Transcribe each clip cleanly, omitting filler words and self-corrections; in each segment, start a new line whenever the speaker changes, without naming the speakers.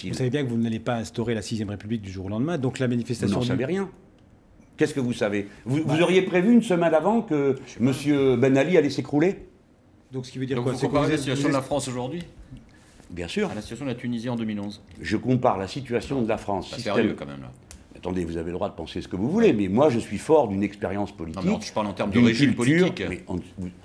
difficile.
Vous savez bien que vous n'allez pas instaurer la 6ème République du jour au lendemain, donc la manifestation...
Vous n'en savez rien. Qu'est-ce que vous savez? Vous auriez prévu une semaine avant que M. Ben Ali allait s'écrouler?
Donc ce qui veut dire
Donc
quoi?
vous
C'est que
comparez la
êtes-
situation de la France aujourd'hui
Bien sûr.
à la situation de la Tunisie en 2011.
Je compare la situation de la France.
C'est
système-
sérieux quand même là.
Attendez, vous avez le droit de penser ce que vous voulez, mais moi je suis fort d'une expérience politique.
Non, mais je parle en termes de
d'une
régime
culture,
politique.
mais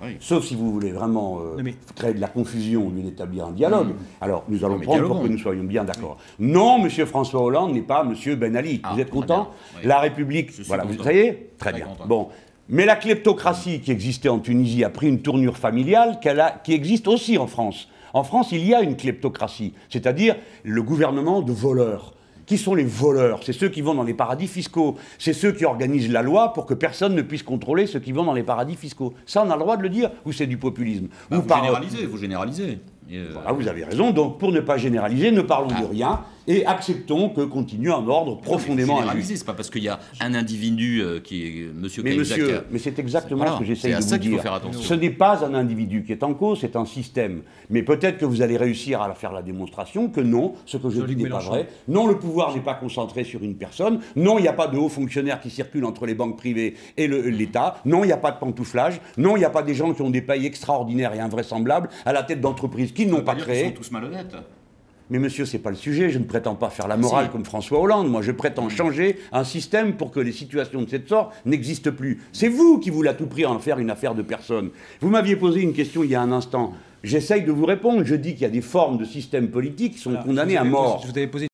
Oui.
sauf si vous voulez vraiment
mais-
créer de la confusion au lieu d'établir un dialogue. Alors nous allons
mais
prendre pour
dialoguons.
que nous soyons bien d'accord. Non, M. François Hollande n'est pas M. Ben Ali.
Ah,
vous êtes
très
content?
bien. Oui.
La République,
Je suis
voilà,
content.
ça y est? Très
Très
bien.
content.
Bon. Mais la kleptocratie qui existait en Tunisie a pris une tournure familiale qui existe aussi en France. En France, il y a une kleptocratie, c'est-à-dire le gouvernement de voleurs. Qui sont les voleurs? C'est ceux qui vont dans les paradis fiscaux. C'est ceux qui organisent la loi pour que personne ne puisse contrôler ceux qui vont dans les paradis fiscaux. Ça, on a le droit de le dire, ou c'est du populisme?
Bah,
Ou
vous
par-
généralisez, vous généralisez. Et,
Voilà, vous avez raison. Donc, pour ne pas généraliser, ne parlons de rien et acceptons que continue un ordre profondément injuste.
généraliser, c'est pas parce qu'il y a un individu qui est monsieur
Mais
Cahuzac,
monsieur, mais c'est exactement
Voilà,
ce que j'essaye
c'est à
de
ça
vous
qu'il faut
dire.
faire attention.
Ce n'est pas un individu qui est en cause, c'est un système. Mais peut-être que vous allez réussir à faire la démonstration que non, ce que je dis
Jean-Luc
n'est pas
Mélenchon.
vrai. Non, le pouvoir n'est pas concentré sur une personne. Non, il n'y a pas de hauts fonctionnaires qui circulent entre les banques privées et l'État. Non, il n'y a pas de pantouflage. Non, il n'y a pas des gens qui ont des payes extraordinaires et invraisemblables à la tête d'entreprises qu'ils n'ont pas
Ils
créées.
sont tous malhonnêtes.
Mais monsieur, c'est pas le sujet. Je ne prétends pas faire la morale
Si.
comme François Hollande. Moi, je prétends changer un système pour que les situations de cette sorte n'existent plus. C'est vous qui voulez à tout prix en faire une affaire de personne. Vous m'aviez posé une question il y a un instant. J'essaye de vous répondre. Je dis qu'il y a des formes de systèmes politiques qui sont
Alors,
condamnées à mort.
Je vous avais posé